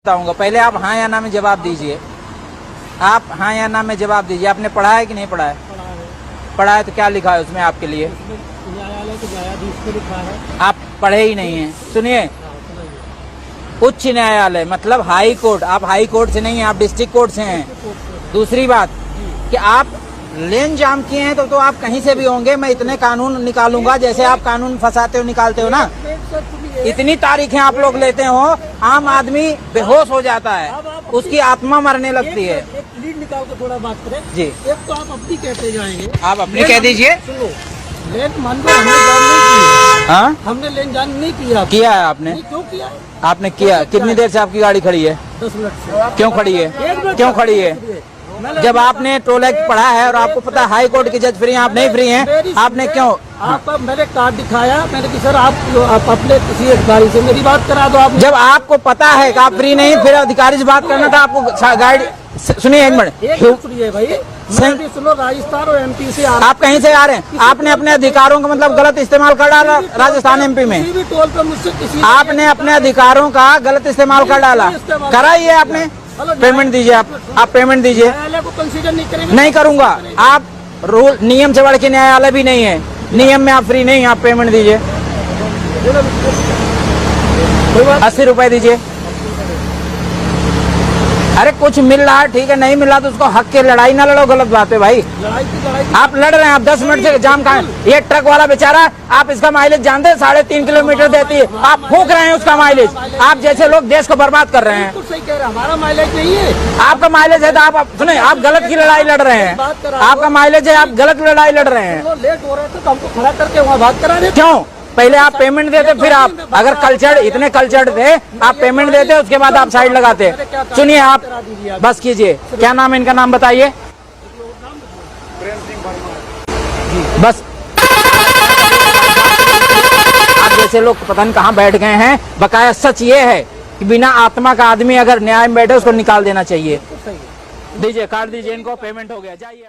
बताऊंगा। पहले आप हाँ या ना में जवाब दीजिए। आप हाँ या ना में जवाब दीजिए। आपने पढ़ा है कि नहीं पढ़ा है? पढ़ा है तो क्या लिखा है उसमें आपके लिए? न्यायालय के न्यायाधीश को लिखा है। आप पढ़े ही नहीं है। सुनिए, उच्च न्यायालय मतलब हाई कोर्ट। आप हाई कोर्ट से नहीं है, आप डिस्ट्रिक्ट कोर्ट से हैं। दूसरी बात कि आप लेन जाम किए हैं तो आप कहीं से भी होंगे। मैं इतने कानून निकालूंगा जैसे आप कानून फंसाते हो निकालते हो ना। इतनी तारीखें आप लोग लेते हो, आम आदमी बेहोश हो जाता है, उसकी आत्मा मरने लगती है। एक लीड निकाल के थोड़ा बात करें जी। एक तो आप अपनी कहते जाएंगे, आप अपनी कह दीजिए। सुनो, लेन मान लो हमने जान नहीं किया। हाँ, हमने लेन जान नहीं किया। किया है आपने। नहीं, क्यों किया? आपने किया। कितनी देर से आपकी गाड़ी खड़ी है? 10 मिनट से। क्यों खड़ी है? क्यों खड़ी है? जब आपने टोल एक्ट पढ़ा है और आपको पता है हाई कोर्ट के जज फ्री हैं, आप नहीं फ्री हैं, आपने क्यों? आप मैंने कार्ड दिखाया, मैंने कि सर आप अपने किसी अधिकारी से मेरी बात करा दो। आप जब आपको पता है कि आप फ्री नहीं, फिर अधिकारी से बात करना था आपको। गाड़ी सुनिए एक मिनट, सुनिए भाई, मैं भी सुनो, राजस्थान और एमपी से आप कहीं से आ रहे हैं? आपने अपने अधिकारों का मतलब गलत इस्तेमाल कर डाला राजस्थान एमपी में। किसी भी टोल पर मुझसे किसी आपने अपने अधिकारों का गलत इस्तेमाल कर डाला। करा ही है आपने। पेमेंट दीजिए। आप पेमेंट दीजिए। न्यायालय को कंसीडर नहीं करेंगे। नहीं करूंगा। आप रूल नियम से बढ़ के न्यायालय भी नहीं है। नियम में आप फ्री नहीं, आप पेमेंट दीजिए। 80 रुपए दीजिए। अरे कुछ मिल रहा है ठीक है, नहीं मिल रहा तो उसको हक के लड़ाई ना लड़ो। गलत बात है भाई। लड़ाई आप लड़ रहे हैं। आप 10 मिनट से जाम कहाँ है? ये ट्रक वाला बेचारा, आप इसका माइलेज जानते हैं? 3.5 किलोमीटर देती है। आप फूंक रहे हैं उसका माइलेज। आप जैसे लोग देश को बर्बाद कर रहे हैं। बिल्कुल सही कह रहे हैं, हमारा माइलेज नहीं है। आपका माइलेज है तो आप सुने, आप गलत की लड़ाई लड़ रहे हैं। आपका माइलेज है, आप गलत लड़ाई लड़ रहे हैं। लेट हो रहे थे तो हमको खड़ा करके वहाँ बात करा रहे। क्यों? पहले आप पेमेंट देते, फिर आप अगर कल्चर इतने कल्चर्ड थे, आप पेमेंट देते उसके बाद आप साइड लगाते। सुनिए, आप बस कीजिए। क्या नाम है इनका? नाम बताइए। बस आप जैसे लोग पता नहीं कहाँ बैठ गए हैं। बकाया सच ये है कि बिना आत्मा का आदमी अगर न्याय में बैठे उसको निकाल देना चाहिए। दीजिए, कार्ड दीजिए इनको। पेमेंट हो गया, जाइए।